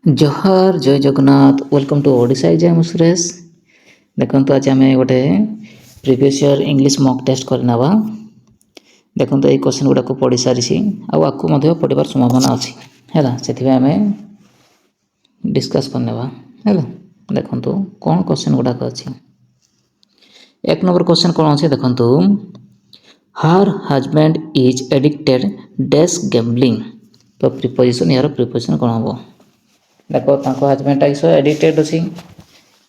जोहार जय Jagannath welcome to Odisha exam Suresh देखो आज आम गोटे previous year English mock test करना देखो ये क्वेश्चन गुड़ाक पढ़ी सारी आपको पढ़ार संभावना अच्छी है से आम डिस्कस करने है देखो कौन क्वेश्चन गुड़ाक अच्छी एक नंबर क्वेश्चन कौन अच्छे देखो her husband is addicted dash gambling तो प्रिपोजिशन यार प्रिपोजिशन कौन हम देखो हजबैंड टाइस एडिक्टेड अच्छी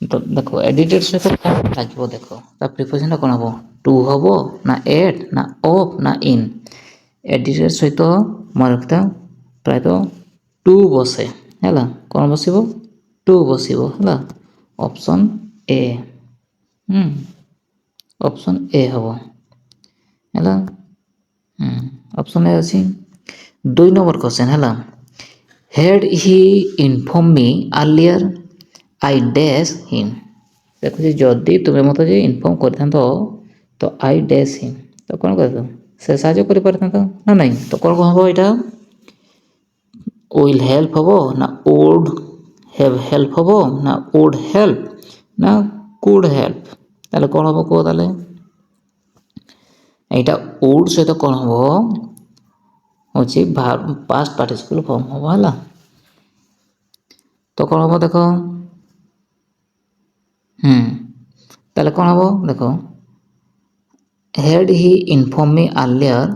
तो देखो एडिक्टेड सहित कौन लगे देखो प्रिपोजिशन कौन हम टू हम ना एट ना ऑफ ना इन एडिक्टेड सहित मन रखता प्रायत टू बसे है कौन बस टू बस है ऑप्शन ए ऑप्शन ए हम है ऑप्शन ए अच्छी दुई नंबर क्वेश्चन है head he inform me earlier I dash him देखो जदि तुम्हें मत इनफॉर्म कर तो आई डैश हिम तो कौन कर से साहय कर ना नहीं तो कौन हम यहाँ विल हेल्प हम ना वुड हैव हेल्प हम ना वुड हेल्प ना कुड हेल्प ताले कौन हम कह ताले यहाँ वुड सहित कौन हम हूँ पास्ट पार्टिसिपल फॉर्म हम है तो कौन हम देख ताले कौन हम देख head he inform me earlier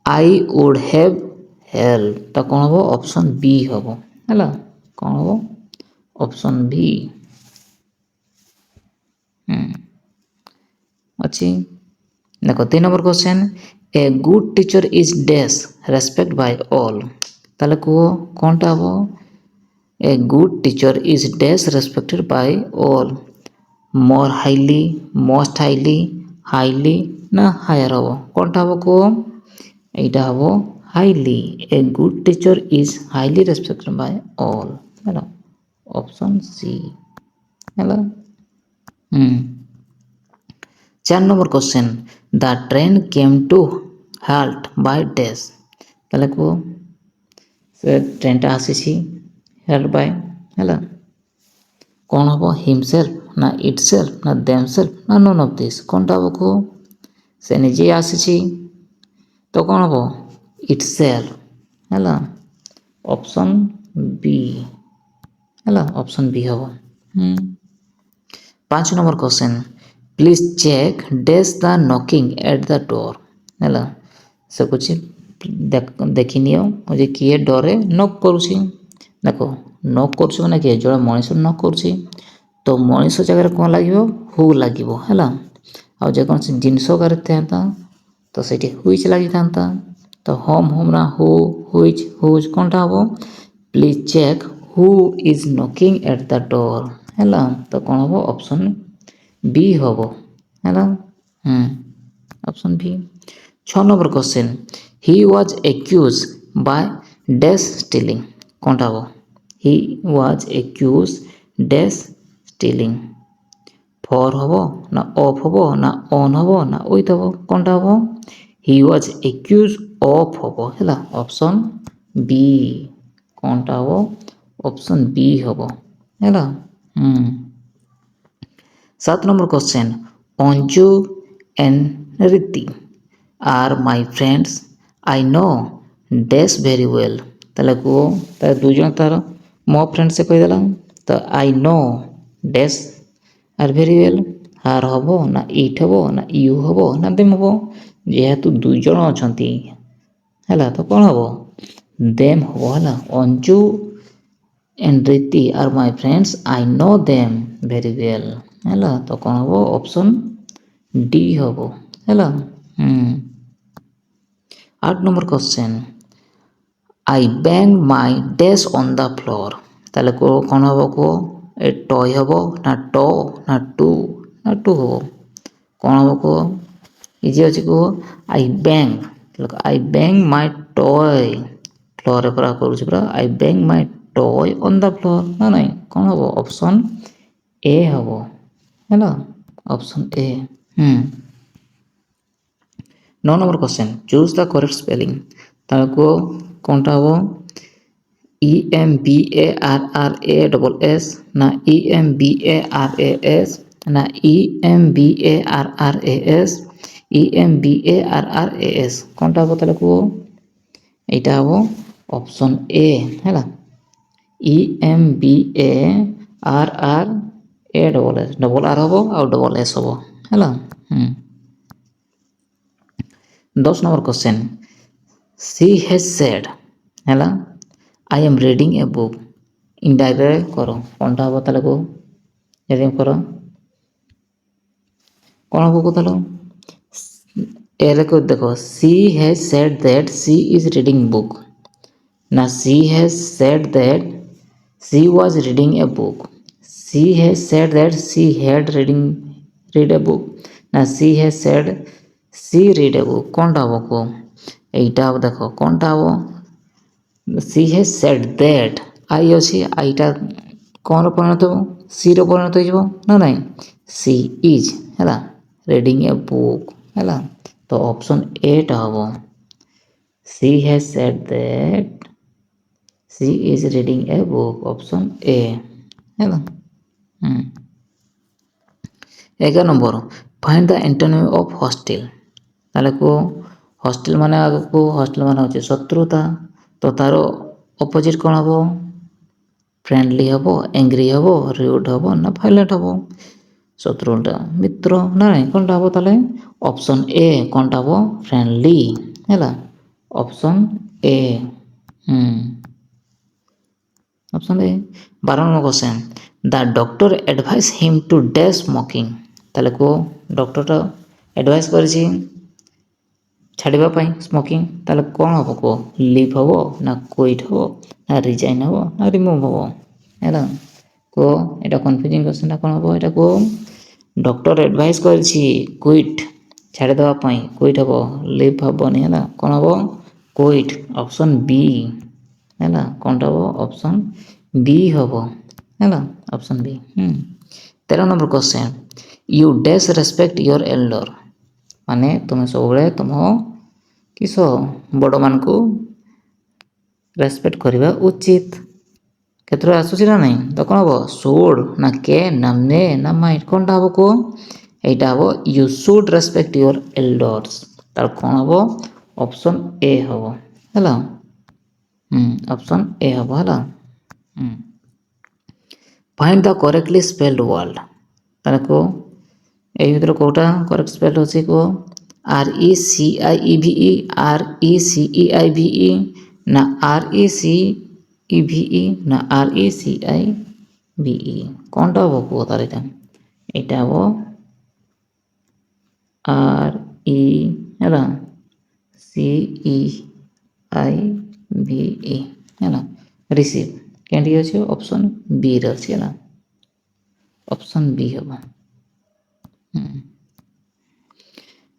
I would have help तो कौन हम ऑप्शन बी हम है कौन हम ऑप्शन बी अच्छी देखो 3 number question a good teacher is dash respect by all ताले कहो कौनटा हम a good teacher is dash respected by all more highly most highly highly ना हायर हम कौनटा हम कहो यहाँ हम highly a good teacher is highly respected by all है ऑप्शन सी है 4 number question the train came to halt by dash ताले को से ट्रेनटा आसी हेल्ट बाय है कौन हम हिमसेल्फ ना इटसेल्फ ना देमसेल्फ ना नन ऑफ दिस कौनटा हम को से निजे आसी तो कौन हम इटसेल्फ है ऑप्शन बी है ऑप्शन बी हम 5 number question please check dash the knocking at the door है से कुछ देखी नियो मुझे किए डोरे नॉक करुँच देख नॉक करुँच मैंने किए जो मनीष नॉक करुँच तो मनीष जगह कौन लगे हु लगे है आ जेकोसी जिनस था तो से हुईच लगी था तो होम होम ना हु हुईच हुज कौनटा हम please check who is knocking at the door है तो कौन हम ऑप्शन बी हम है option B 6 number question he was accuse by dash stealing कौनटा हम he was accuse dash stealing for हम ना ऑफ हम ना ऑन हम ना विथ हम कौनटा हम ही वाज एक्यूज ऑफ हम है ऑप्शन बी कौनटा हम ऑप्शन बी हम है 7 number question Anju and Riti are my friends I know dash very well ताले को दुई जन तार मो फ्रेंड से कहीदेला तो I know dash are very well हार हम ना इट हम ना यू हम ना देम हम जेहेतु दुई जन अच्छा है तो कौन हम देम हम है Anju and Riti are my friends I know them very well है तो कौन हम ऑप्शन डी हम है 8 number question I bang my dash on the floor ताले को कौन हम को ए टॉय हम ना टो ना टू हम कौन हम को इजी अच्छे को I bang my toy floor पूरा करूँ I bang my toy on the floor ना नहीं कौन हम ऑप्शन ए हम है option A 9 number question choose the correct spelling ताको कौनटा हम EMBARRASS না EMBARAS না EMBARRAS EMBARRAS কোনটা হব তাহলে কুহ এইটা হব অপশন এ ହେଲା EMBARRAS ଡବଲ ଆର୍ ହବ ଆଉ ଡବଲ ଏସ୍ ହବ ହେଲା 10 number question she has said ହେଲା I am reading a book indirect କର কোনটা হব তাহলে কুহ ଯଦି କର କ'ଣ ହବ କୁହ ତାହେଲେ এর দেখো she has said that she is reading book না she has said that she was reading a book she has said that she had read a book না she has said she read a book কোনটা হব কুহ এইটা হব দেখো কোনটা হব she has said that I ଅଛି ଆଇଟା କ'ଣ ପରିଣତ ହେବ ସି ର ପରିଣତ ହେଇଯିବ ନା ନାହିଁ she is ହେଲା reading a book ହେଲା ତ ଅପସନ୍ ଏ ଟା ହବ she has said that she is reading a book option A ହେଲା 11 নম্বର find the antonym of hostile ତାହେଲେ କୁହ ହଷ୍ଟେଲ ମାନେ ଆଗକୁ ହଷ୍ଟେଲ ମାନେ ହେଉଛି ଶତ୍ରୁତା ତ ତାର ଅପୋଜିଟ୍ କ'ଣ ହେବ ଫ୍ରେଣ୍ଡଲି ହେବ ଏଙ୍ଗ୍ରି ହେବ ରିଉଡ୍ ହେବ ନା ଭାଇଲେଣ୍ଟ ହେବ ଶତ୍ରୁଟା ମିତ୍ର ନା ନାହିଁ କ'ଣଟା ହେବ ତାହେଲେ ଅପସନ୍ ଏ କ'ଣଟା ହେବ ଫ୍ରେଣ୍ଡଲି ହେଲା option A option A 12 number question the doctor advise him to dash smoking ତାହେଲେ କୁହ ଡକ୍ଟରଟା ଆଡଭାଇସ୍ କରିଛି ଛାଡ଼ିବା ପାଇଁ ସ୍ମୋକିଂ ତାହେଲେ କ'ଣ ହେବ କୁହ ଲିଭ୍ ହେବ ନା କୁଇଟ୍ ହେବ ନା ରିଜାଇନ୍ ହେବ ନା ରିମୁଭ୍ ହେବ ହେଲା କୁହ ଏଇଟା କନଫ୍ୟୁଜିଂ କ୍ୱେଶ୍ଚନ୍ଟା କ'ଣ ହେବ ଏଇଟା କୁହ ଡକ୍ଟର ଆଡଭାଇସ୍ କରିଛି କୁଇଟ୍ ଛାଡ଼ିଦେବା ପାଇଁ କୁଇଟ୍ ହେବ ଲିଭ୍ ହେବନି ହେଲା କ'ଣ ହେବ କୁଇଟ୍ ଅପସନ୍ ବି ହେଲା କ'ଣଟା ହେବ ଅପସନ୍ ବି ହେବ ହେଲା option B 13 number question you dash respect your elder ମାନେ ତୁମେ ସବୁବେଳେ ତୁମ କିସ ବଡ଼ମାନଙ୍କୁ ରେସ୍ପେକ୍ଟ କରିବା ଉଚିତ କେତେବେଳେ ଆସୁଛି ନା ନାହିଁ ତ କ'ଣ ହେବ ସୁଡ୍ ନା କେନ୍ ନା ମେ ନା ମାଇଟ୍ କ'ଣଟା ହେବ କୁହ এইটা ହେବ you should respect your elders ତାର କ'ଣ ହେବ ଅପସନ୍ ଏ ହେବ ହେଲା ଅପସନ୍ ଏ ହେବ ହେଲା ଫାଇଣ୍ଡ ଦ କରେକ୍ଟଲି ସ୍ପେଲ୍ଡ ୱାର୍ଡ ତାହେଲେ କୁହ এই ভিতরে কোটা করেক্ট স্পেল হচ্ছে কো RECIEVE RECEIVE না RECEVE না RECIVE কোনটা হবো কো তার এটা হবো RE ହେଲା CEIVE ହେଲା ରିସିଭ୍ କେମିତି ଅଛି ଅପସନ୍ ବି ରେ ଅଛି ହେଲା ଅପସନ୍ ବି ହେବ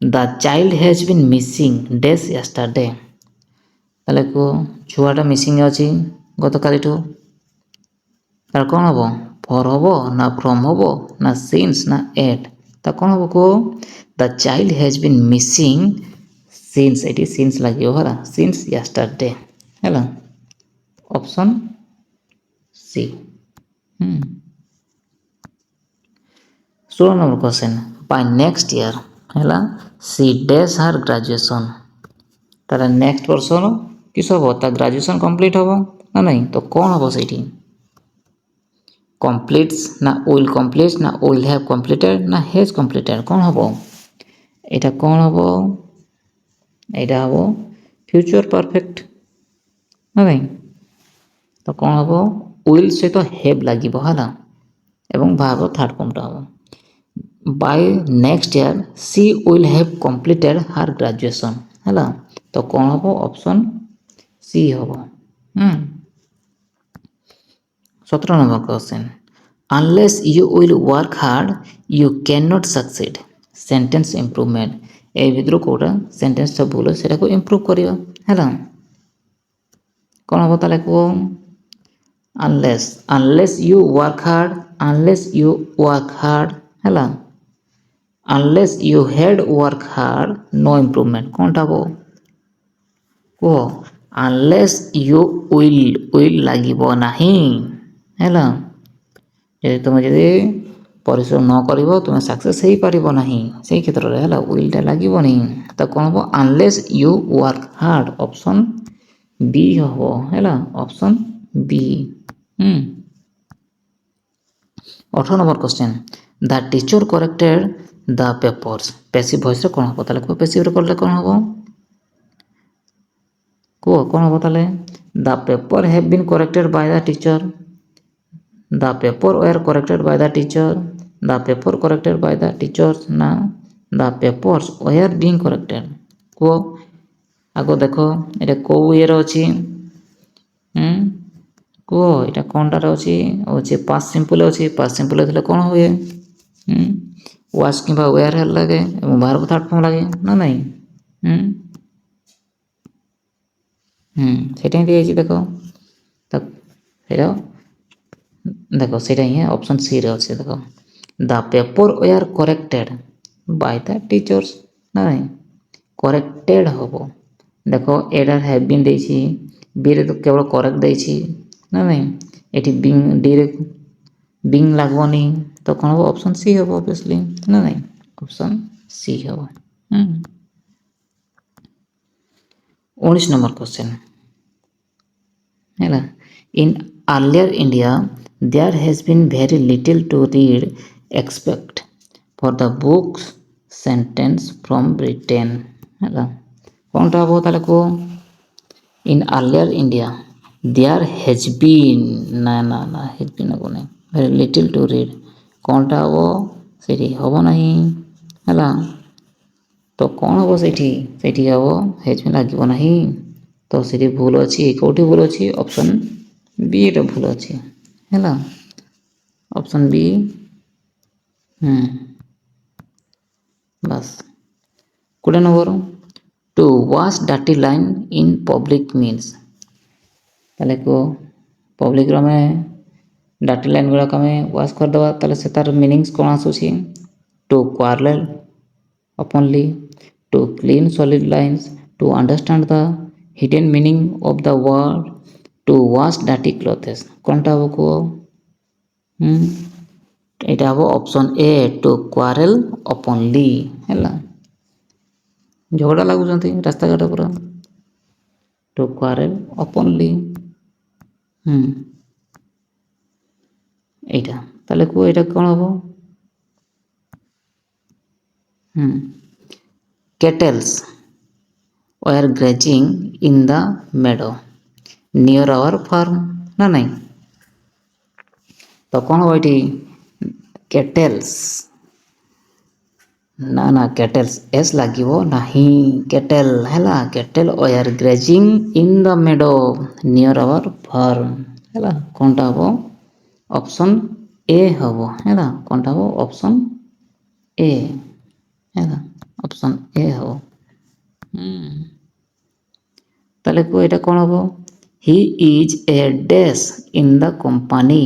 The child has been missing days yesterday ତାହେଲେ କୁହ ଛୁଆଟା ମିସିଂ ଅଛି ଗତକାଲିଠୁ ତାର କ'ଣ ହେବ ଫର୍ ହେବ ନା ଫ୍ରମ୍ ହେବ ନା ସିନ୍ସ ନା ଏଟ୍ ତା କ'ଣ ହେବ କୁହ the child has been missing since ଏଠି ସିନ୍ସ ଲାଗିବ ହେଲା ସିନ୍ସ ୟେଷ୍ଟରଡେ ହେଲା option C 16 number question by next year ହେଲା ସି ଡେଜ୍ ହାର୍ ଗ୍ରାଜୁଏସନ୍ ତାହେଲେ ନେକ୍ସଟ ବର୍ଷର କିସ ହେବ ତା ଗ୍ରାଜୁଏସନ୍ କମ୍ପ୍ଲିଟ୍ ହେବ ନା ନାହିଁ ତ କ'ଣ ହେବ ସେଇଠି କମ୍ପ୍ଲିଟ୍ସ ନା ୱିଲ୍ କମ୍ପ୍ଲିଟ୍ ନା ୱିଲ୍ ହ୍ୟାଭ୍ କମ୍ପ୍ଲିଟେଡ୍ ନା ହେଜ୍ କମ୍ପ୍ଲିଟେଡ୍ କ'ଣ ହେବ ଏଇଟା କ'ଣ ହେବ ଏଇଟା ହେବ ଫ୍ୟୁଚର୍ ପରଫେକ୍ଟ ନା ନାହିଁ ତ କ'ଣ ହେବ ୱିଲ୍ ସହିତ ହେଭ୍ ଲାଗିବ ହେଲା ଏବଂ ଭାବ ଥାର୍ଡ଼ ଫର୍ମଟା ହେବ by next year she will have completed her graduation ହେଲା ତ କ'ଣ ହେବ ଅପସନ୍ ସି ହେବ 17 নম্বର question unless you will work hard you cannot succeed sentence improvement এই ଭିତରୁ କେଉଁଟା ସେଣ୍ଟେନ୍ସଟା ଭୁଲ ସେଟାକୁ ଇମ୍ପ୍ରୁଭ୍ କରିବା ହେଲା କ'ଣ ହେବ ତାହେଲେ କୁହ unless you work hard ହେଲା unless you had work hard no improvement কোনটা হবো কুহ unless you will ଲାଗିବ ନାହିଁ ହେଲା। ଯଦି ପରିଶ୍ରମ ନ କରିବ ତୁମେ ସକ୍ସେସ୍ ହେଇପାରିବ ନାହିଁ ସେଇ କ୍ଷେତ୍ରରେ ହେଲା। ୱିଲ୍ଟା ଲାଗିବନି ତ କ'ଣ ହେବ unless you work hard option B ହେବ ହେଲା। Option B. 18 number question the teacher corrected the papers passive ଭଏସ୍ରେ କ'ଣ ହେବ ତାହେଲେ କୁହ ପେସିଭ୍ରେ କଲେ କ'ଣ ହେବ କୁହ କ'ଣ ହେବ ତାହେଲେ the paper have been corrected by the teacher the paper were corrected by the teacher the paper corrected by the teachers ନା the papers were being corrected କୁହ ଆଗ ଦେଖ ଏଇଟା କେଉଁ ଇଏର ଅଛି କୁହ ଏଇଟା କ'ଣଟାରେ ଅଛି ପାଷ୍ଟ ସିମ୍ପଲ୍ ଅଛି। ପାଷ୍ଟ ସିମ୍ପଲ୍ ଥିଲେ କ'ଣ ହୁଏ ୱାସ୍ କିମ୍ବା ୱେୟାର ହେଲ୍ ଲାଗେ ଏବଂ ଭାର୍ବ ଥାର୍ଡ଼ ଫର୍ମ ଲାଗେ ନା ନାହିଁ ସେଇଟା ହିଁ ଦିଆଯାଇଛି ଦେଖ ସେଇଟା ହିଁ ଅପସନ୍ ସିରେ ଅଛି ଦେଖ ଦ paper wear କରେକ୍ଟେଡ୍ by the teachers ନା ନାହିଁ କରେକ୍ଟେଡ୍ ହେବ ଦେଖ ଏଇଟା ହ୍ୟାଭ୍ ବିନ୍ ଦେଇଛି ବିରେ ତ କେବଳ କରେକ୍ଟ ଦେଇଛି ନା ନାହିଁ ଏଠି ଡିରେ ବିଂ ଲାଗିବନି ତ କ'ଣ ହେବ ଅପସନ୍ ସି ହେବ ଅବଭିୟସ୍ଲି ନା ନାହିଁ ଅପସନ୍ ସି ହେବ। 19 ନମ୍ବର କ୍ୱେଶ୍ଚନ୍ ହେଲା in earlier India there has been very little to read expect for the books sentence from Britain ହେଲା କ'ଣଟା ହେବ ତାହେଲେ କୁହ in earlier India there has been ନା ହେଜ୍ ବିନ୍ ହେବ ନାହିଁ ଭେରି ଲିଟିଲ୍ ଟୁ ରିଡ୍ କ'ଣଟା ହେବ ସେଇଠି ହେବ ନାହିଁ ହେଲା ତ କ'ଣ ହେବ ସେଇଠି ହେବ ହେଜ୍ ବିନ୍ ଲାଗିବ ନାହିଁ ତ ସେଇଠି ଭୁଲ ଅଛି କେଉଁଠି ଭୁଲ ଅଛି ଅପସନ୍ ବିରେ ଭୁଲ ଅଛି ହେଲା ଅପସନ୍ ବି ବାସ୍ 20 number to wash dirty linen in public means ତାହେଲେ କୁହ ପବ୍ଲିକ୍ରେ ଆମେ ଡାର୍ଟି ଲାଇନ୍ ଗୁଡ଼ାକ ଆମେ ୱାଶ୍ କରିଦେବା ତାହେଲେ ସେ ତାର ମିନିଙ୍ଗସ୍ କ'ଣ ଆସୁଛି two କ୍ୱାରେଲ୍ openly to clean solid lines to understand the hidden meaning of the word to wash dirty clothes କ'ଣଟା ହେବ କୁହ ଏଇଟା ହେବ ଅପସନ୍ ଏ ଟୁ କ୍ୱାରେଲ୍ openly ହେଲା ଝଗଡ଼ା ଲାଗୁଛନ୍ତି ରାସ୍ତାଘାଟ ପୁରା ଟୁ କ୍ୱାରେଲ୍ openly এইটা তাহলে କୁହ ଏଇଟା କ'ଣ ହେବ kettles were grazing in the meadow near our farm ନା ନାହିଁ ତ କ'ଣ ହେବ ଏଠି kettles ନା kettles ଏସ୍ ଲାଗିବ ନାହିଁ kettle ହେଲା kettle were grazing in the meadow near our farm ହେଲା କ'ଣଟା ହେବ ଅପସନ୍ ଏ ହେବ ହେଲା କ'ଣଟା ହେବ ଅପସନ୍ ଏ ହେଲା ଅପସନ୍ ଏ ହେବ ତାହେଲେ କୁହ ଏଇଟା କ'ଣ ହେବ he is a dash in the company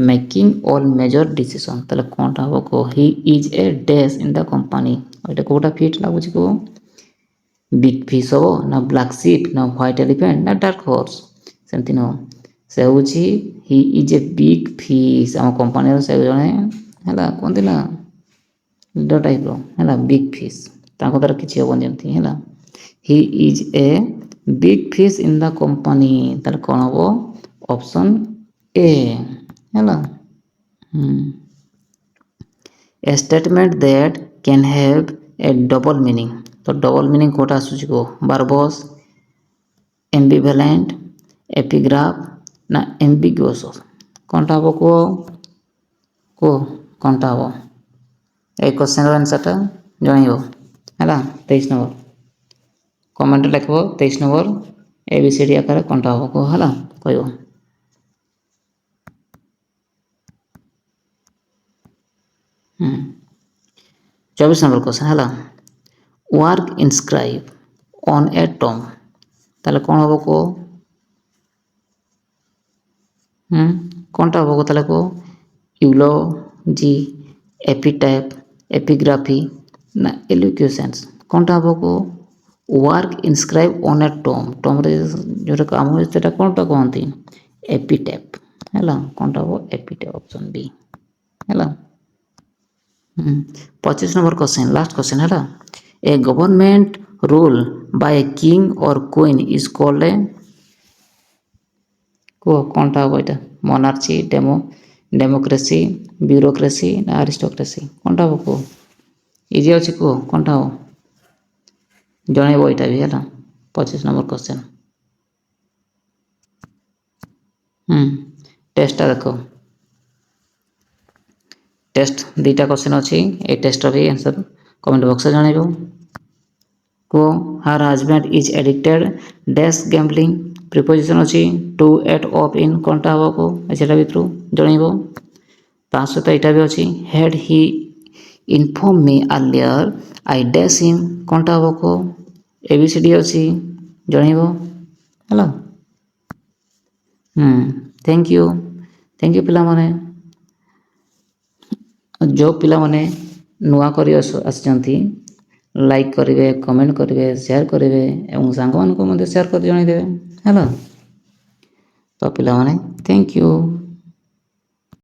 making all major decision ତାହେଲେ କ'ଣଟା ହେବ କୁହ he is a dash in the company ଏଇଟା କେଉଁଟା ଫିଟ୍ ଲାଗୁଛି କୁହ ବିଗ୍ ଫିସ୍ ହେବ ନା ବ୍ଲାକ୍ ସିପ୍ ନା ହ୍ୱାଇଟ୍ ଏଲିଫେଣ୍ଟ ନା ଡାର୍କ ହର୍ସ ସେମିତି ନୁହଁ ସେ ହେଉଛି he is a big fish ଆମ କମ୍ପାନୀର ସେ ଜଣେ ହେଲା କୁହନ୍ତି ନା ଲିଡର ଟାଇପ୍ର ହେଲା ବିଗ୍ ଫିସ୍ ତାଙ୍କ ଦ୍ୱାରା କିଛି ହେବନି ଯେମିତି ହେଲା he is a big fish in the company ତାହେଲେ କ'ଣ ହେବ ଅପସନ୍ ଏ ହେଲା a statement that can have a double meaning ତ ଡବଲ୍ ମିନିଂ କେଉଁଟା ଆସୁଛି କୁହ ବାରବସ୍ ଏମ୍ବିଭାଲେଣ୍ଟ ଏପିଗ୍ରାଫ ନା ଏମ୍ବିଗୁଅସ୍ କ'ଣଟା ହେବ କୁହ କ'ଣଟା ହେବ এই কোশ্চেনର ଆନ୍ସର୍ଟା ଜଣାଇବ ହେଲା 23 ନମ୍ବର କମେଣ୍ଟରେ ଲେଖିବ 23 ନମ୍ବର ABCD ଆକାରରେ କ'ଣଟା ହେବ କୁହ ହେଲା କହିବ 24 ନମ୍ବର କୋଶ୍ଚେନ୍ ହେଲା ୱାର୍କ ଇନସ୍କ୍ରାଇବ୍ ଅନ୍ ଏ ଟମ୍ ତାହେଲେ କ'ଣ ହେବ କୁହ କ'ଣଟା ହେବ ତାହେଲେ କୁହ ୟୁଲୋଜି ଏପିଟାଇପ୍ ଏପିଗ୍ରାଫି ନା ଏଲୋକ୍ୟୁସନ୍ସ କ'ଣଟା ହେବ କୁହ ୱାର୍କ ଇନସ୍କ୍ରାଇବ୍ ଅନ୍ ଏ ଟମ୍ବରେ ଯେଉଁଟା କାମ ହୁଏ ସେଇଟା କ'ଣଟା କହନ୍ତି? ଏପିଟେପ୍। ହେଲା, କ'ଣଟା ହେବ? Epitaph, option B. ହେଲା। 25 ନମ୍ବର କ୍ୱେଶ୍ଚନ୍, ଲାଷ୍ଟ କ୍ୱେଶ୍ଚନ୍ ହେଲା। A government rule by a king or queen is called a, କୁହ କ'ଣଟା ହେବ ଏଇଟା? ମୋନାର୍ଚି, ଡେମୋକ୍ରେସି, ବ୍ୟୁରୋକ୍ରେସି ନା ଆରିଷ୍ଟୋକ୍ରେସି? କ'ଣଟା ହେବ କୁହ? ଇଜି ଅଛି, କୁହ କ'ଣଟା ହେବ? ଜଣେଇବ ଏଇଟା ବି ହେଲା। 25 ନମ୍ବର କ୍ୱେଶ୍ଚନ୍। ଟେଷ୍ଟଟା ଦେଖ। ଟେଷ୍ଟ ଦୁଇଟା କ୍ୱେଶ୍ଚନ୍ ଅଛି। এই ଟେଷ୍ଟର ବି ଆନ୍ସର୍ କମେଣ୍ଟ ବକ୍ସରେ ଜଣାଇବ। କୁହ her husband is addicted dash gambling. Preposition ଅଛି ଟୁ ଏଟ୍ ଅଫ୍ ଇନ୍, କ'ଣଟା ହେବ କୁହ? ସେଇଟା ଭିତରୁ ଜଣାଇବ। ତା ସହିତ ଏଇଟା ବି ଅଛି ହେଡ୍ ହି ଇନଫର୍ମ ମି ଆର୍ଲିୟର ଆଇ ଡ୍ୟାସ୍ ହିମ୍, କ'ଣଟା ହେବ କୁହ? ABCD ଅଛି, ଜଣାଇବ ହେଲା। ଥ୍ୟାଙ୍କ ୟୁ ପିଲାମାନେ। ଯେଉଁ ପିଲାମାନେ ନୂଆ କରି ଆସିଛନ୍ତି ଲାଇକ୍ କରିବେ, କମେଣ୍ଟ କରିବେ, ସେୟାର କରିବେ ଏବଂ ସାଙ୍ଗମାନଙ୍କୁ ମଧ୍ୟ ସେୟାର କରି ଜଣାଇଦେବେ ହେଲା। ତ ପିଲାମାନେ ଥ୍ୟାଙ୍କ ୟୁ।